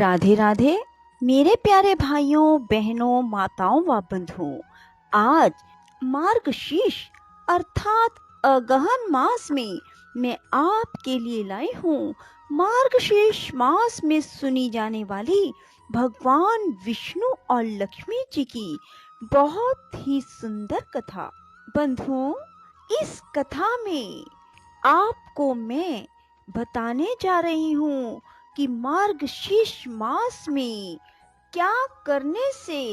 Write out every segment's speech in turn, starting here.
राधे राधे मेरे प्यारे भाइयों बहनों माताओं व बंधुओं। आज मार्गशीर्ष अर्थात अगहन मास में मैं आपके लिए लाई हूँ मार्गशीर्ष मास में सुनी जाने वाली भगवान विष्णु और लक्ष्मी जी की बहुत ही सुंदर कथा। बंधुओं, इस कथा में आपको मैं बताने जा रही हूँ कि मार्गशीर्ष मास में क्या करने से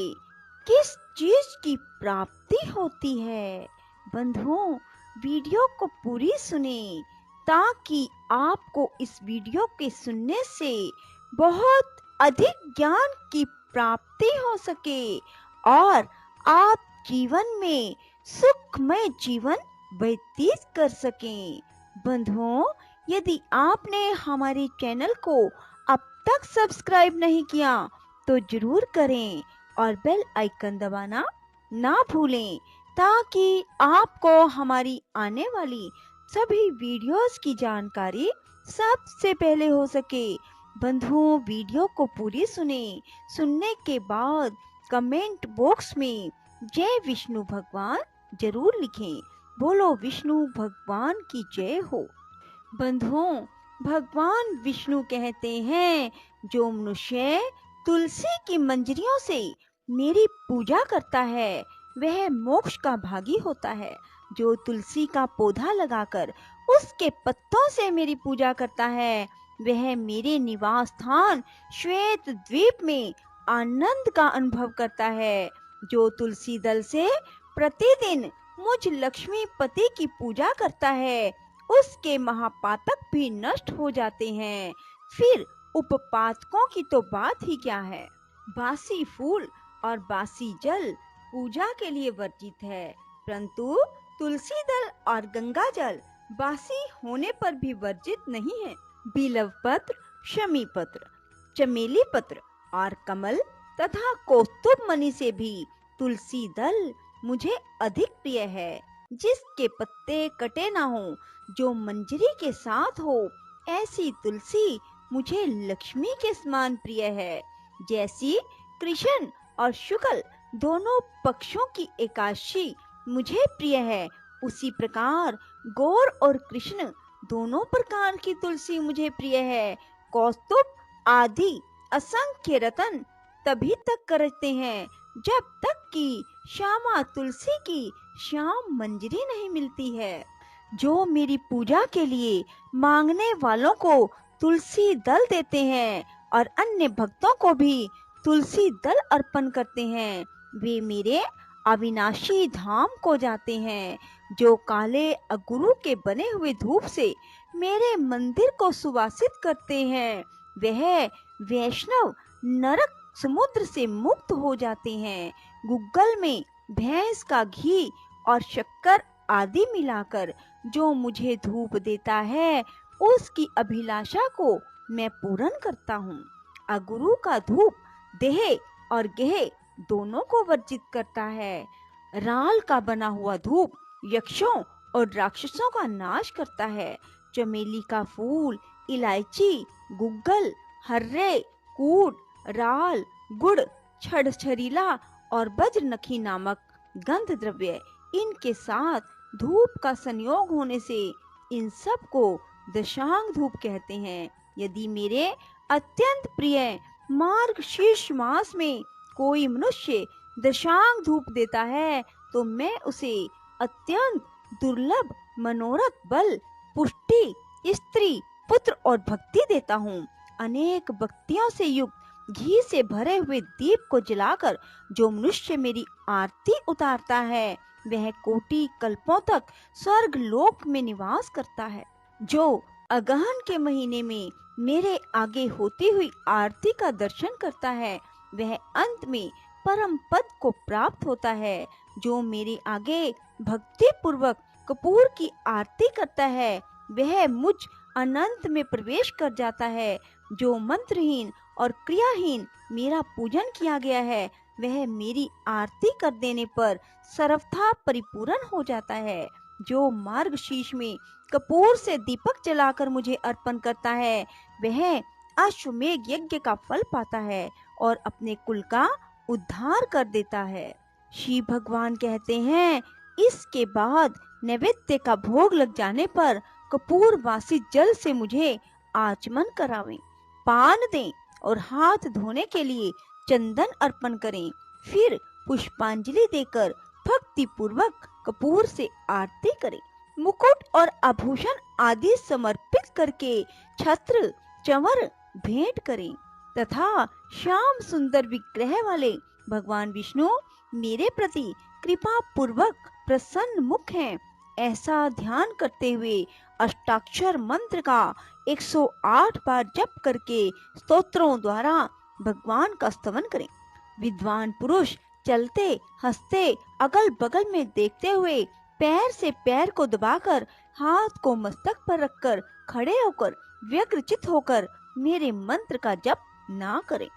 किस चीज की प्राप्ति होती है। बंधुओं, वीडियो को पूरी सुने ताकि आपको इस वीडियो के सुनने से बहुत अधिक ज्ञान की प्राप्ति हो सके और आप जीवन में सुखमय जीवन व्यतीत कर सकें। बंधुओं, यदि आपने हमारे चैनल को अब तक सब्सक्राइब नहीं किया तो जरूर करें और बेल आइकन दबाना ना भूलें ताकि आपको हमारी आने वाली सभी वीडियोस की जानकारी सबसे पहले हो सके। बंधुओं, वीडियो को पूरी सुनने के बाद कमेंट बॉक्स में जय विष्णु भगवान जरूर लिखें। बोलो विष्णु भगवान की जय हो। बंधुओं, भगवान विष्णु कहते हैं, जो मनुष्य तुलसी की मंजरियों से मेरी पूजा करता है वह मोक्ष का भागी होता है। जो तुलसी का पौधा लगाकर उसके पत्तों से मेरी पूजा करता है वह मेरे निवास स्थान श्वेत द्वीप में आनंद का अनुभव करता है। जो तुलसी दल से प्रतिदिन मुझ लक्ष्मीपति की पूजा करता है उसके महापातक भी नष्ट हो जाते हैं। फिर उपपातकों की तो बात ही क्या है। बासी फूल और बासी जल पूजा के लिए वर्जित है, परंतु तुलसी दल और गंगा जल बासी होने पर भी वर्जित नहीं है। बिल्व पत्र, शमी पत्र, चमेली पत्र और कमल तथा कौस्तुभ मणि से भी तुलसी दल मुझे अधिक प्रिय है। जिसके पत्ते कटे ना हो, जो मंजरी के साथ हो, ऐसी तुलसी मुझे लक्ष्मी के समान प्रिय है। जैसी कृष्ण और शुक्ल दोनों पक्षों की एकादशी मुझे प्रिय है, उसी प्रकार गौर और कृष्ण दोनों प्रकार की तुलसी मुझे प्रिय है। कौस्तुभ आदि असंख्य रतन तभी तक करते हैं जब तक कि श्यामा तुलसी की श्याम मंजरी नहीं मिलती है। जो मेरी पूजा के लिए मांगने वालों को तुलसी दल देते हैं और अन्य भक्तों को भी तुलसी दल अर्पण करते हैं वे मेरे अविनाशी धाम को जाते हैं। जो काले अगुरु के बने हुए धूप से मेरे मंदिर को सुवासित करते हैं वह वैष्णव नरक समुद्र से मुक्त हो जाते हैं। गुग्गल में भैंस का घी और शक्कर आदि मिलाकर जो मुझे धूप देता है उसकी अभिलाषा को मैं पूर्ण करता हूँ। अगुरु का धूप देह और गेह दोनों को वर्जित करता है। राल का बना हुआ धूप यक्षों और राक्षसों का नाश करता है। चमेली का फूल, इलायची, गुग्गल, हर्रे, कूट, राल, गुड़, छड़छरीला और बज्रनखी नामक गंध द्रव्य इनके साथ धूप का संयोग होने से इन सब को दशांग धूप कहते हैं। यदि मेरे अत्यंत प्रिय मार्गशीर्ष मास में कोई मनुष्य दशांग धूप देता है तो मैं उसे अत्यंत दुर्लभ मनोरथ बल, पुष्टि, स्त्री, पुत्र और भक्ति देता हूँ। अनेक भक्तियों से युक्त घी से भरे हुए दीप को जलाकर जो मनुष्य मेरी आरती उतारता है वह कोटि कल्पों तक स्वर्ग लोक में निवास करता है। जो अगहन के महीने में मेरे आगे होती हुई आरती का दर्शन करता है वह अंत में परम पद को प्राप्त होता है। जो मेरे आगे भक्ति पूर्वक कपूर की आरती करता है वह मुझ अनंत में प्रवेश कर जाता है। जो मंत्रहीन और क्रियाहीन मेरा पूजन किया गया है वह मेरी आरती कर देने पर सर्वथा परिपूर्ण हो जाता है। जो मार्गशीर्ष में कपूर से दीपक जलाकर मुझे अर्पण करता है वह अश्वमेध यज्ञ का फल पाता है और अपने कुल का उद्धार कर देता है। शिव भगवान कहते हैं, इसके बाद नैवेद्य का भोग लग जाने पर कपूर वासी जल से मुझे आचमन करावें, पान दें और हाथ धोने के लिए चंदन अर्पण करें। फिर पुष्पांजलि देकर भक्ति पूर्वक कपूर से आरती करें। मुकुट और आभूषण आदि समर्पित करके छत्र चंवर भेंट करें तथा श्याम सुंदर विग्रह वाले भगवान विष्णु मेरे प्रति कृपा पूर्वक प्रसन्न मुख हैं, ऐसा ध्यान करते हुए अष्टाक्षर मंत्र का 108 बार जप करके स्तोत्रों द्वारा भगवान का स्तवन करें। विद्वान पुरुष चलते हंसते अगल बगल में देखते हुए पैर से पैर को दबाकर हाथ को मस्तक पर रखकर खड़े होकर व्यग्रचित होकर मेरे मंत्र का जप ना करें।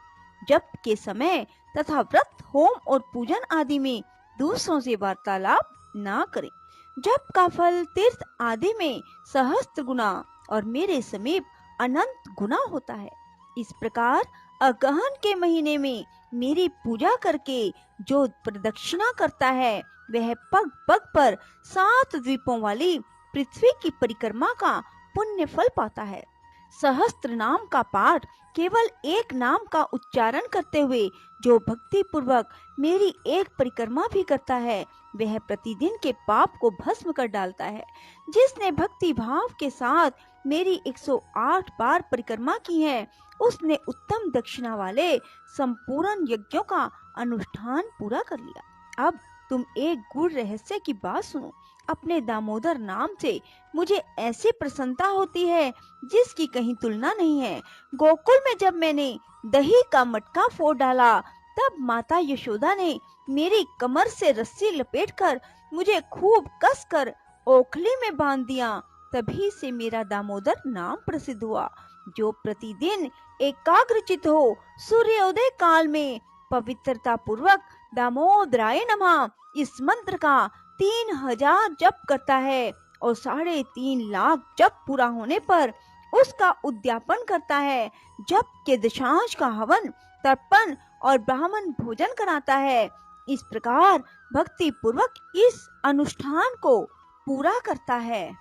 जप के समय तथा व्रत होम और पूजन आदि में दूसरों से वार्तालाप ना करें। जप का फल तीर्थ आदि में सहस्त्र गुना और मेरे समीप अनंत गुना होता है। इस प्रकार अगहन के महीने में मेरी पूजा करके जो प्रदक्षिणा करता है वह पग पग पर 7 द्वीपों वाली पृथ्वी की परिक्रमा का पुण्य फल पाता है। सहस्त्र नाम का पाठ केवल एक नाम का उच्चारण करते हुए जो भक्ति पूर्वक मेरी एक परिक्रमा भी करता है वह प्रतिदिन के पाप को भस्म कर डालता है। जिसने भक्ति भाव के साथ मेरी 108 बार परिक्रमा की है उसने उत्तम दक्षिणा वाले संपूर्ण यज्ञों का अनुष्ठान पूरा कर लिया। अब तुम एक गूढ़ रहस्य की बात सुनो। अपने दामोदर नाम से मुझे ऐसी प्रसन्नता होती है जिसकी कहीं तुलना नहीं है। गोकुल में जब मैंने दही का मटका फोड़ डाला तब माता यशोदा ने मेरी कमर से रस्सी लपेटकर मुझे खूब कसकर ओखली में बांध दिया। तभी से मेरा दामोदर नाम प्रसिद्ध हुआ। जो प्रतिदिन एकाग्रचित हो सूर्योदय काल में पवित्रता पूर्वक दामोदराय नमः इस मंत्र का 3000 जप करता है और 3.5 लाख जप पूरा होने पर उसका उद्यापन करता है, जप के दशांश का हवन तर्पण और ब्राह्मण भोजन कराता है, इस प्रकार भक्ति पूर्वक इस अनुष्ठान को पूरा करता है,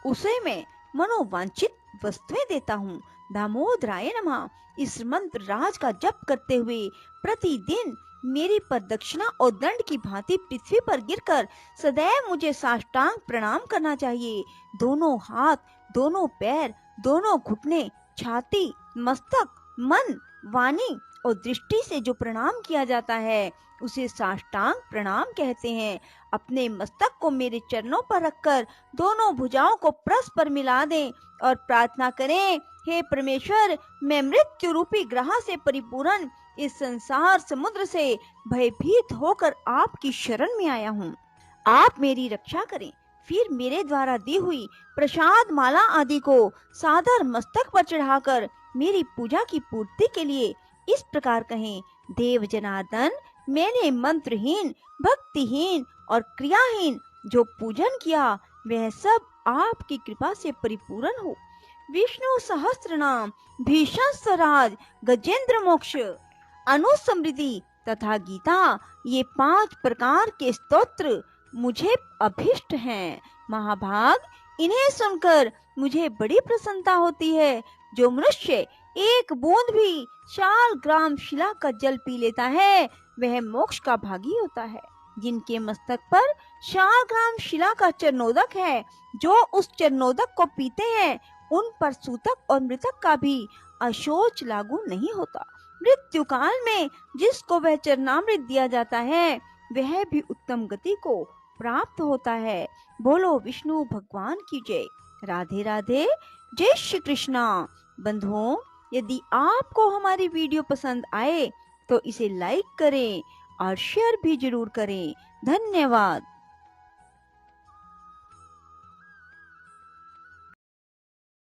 उसे मैं मनोवांछित वस्तुएं देता हूँ। दामोदराय नमः इस मंत्र राज का जप करते हुए प्रतिदिन मेरी प्रदक्षिणा और दंड की भांति पृथ्वी पर गिरकर सदैव मुझे साष्टांग प्रणाम करना चाहिए। दोनों हाथ, दोनों पैर, दोनों घुटने, छाती, मस्तक, मन, वाणी और दृष्टि से जो प्रणाम किया जाता है उसे साष्टांग प्रणाम कहते हैं। अपने मस्तक को मेरे चरणों पर रखकर दोनों भुजाओं को परस्पर मिला दें और प्रार्थना करें, हे परमेश्वर, मैं मृत्यु रूपी ग्रह से परिपूर्ण इस संसार समुद्र से भयभीत होकर आपकी शरण में आया हूँ। आप मेरी रक्षा करें। फिर मेरे द्वारा दी हुई प्रसाद माला आदि को सादर मस्तक पर चढ़ाकर मेरी पूजा की पूर्ति के लिए इस प्रकार कहें, देव जनार्दन, मैंने मंत्रहीन, भक्तिहीन और क्रियाहीन जो पूजन किया वह सब आपकी कृपा से परिपूर्ण हो। विष्णु सहस्त्र नाम, भीषण स्वराज, गजेंद्र मोक्ष, अनुसमृद्धि तथा गीता, ये 5 प्रकार के स्तोत्र मुझे अभिष्ट हैं। महाभाग, इन्हें सुनकर मुझे बड़ी प्रसन्नता होती है। जो मनुष्य एक बूंद भी शाल ग्राम शिला का जल पी लेता है वह मोक्ष का भागी होता है। जिनके मस्तक पर शाल ग्राम शिला का चरणोदक है, जो उस चरणोदक को पीते हैं उन पर सूतक और मृतक का भी अशोच लागू नहीं होता। मृत्यु काल में जिसको वह चरणामृत दिया जाता है वह भी उत्तम गति को प्राप्त होता है। बोलो विष्णु भगवान की जय। राधे राधे। जय श्री कृष्णा। बंधुओं, यदि आपको हमारी वीडियो पसंद आए तो इसे लाइक करें और शेयर भी जरूर करें। धन्यवाद।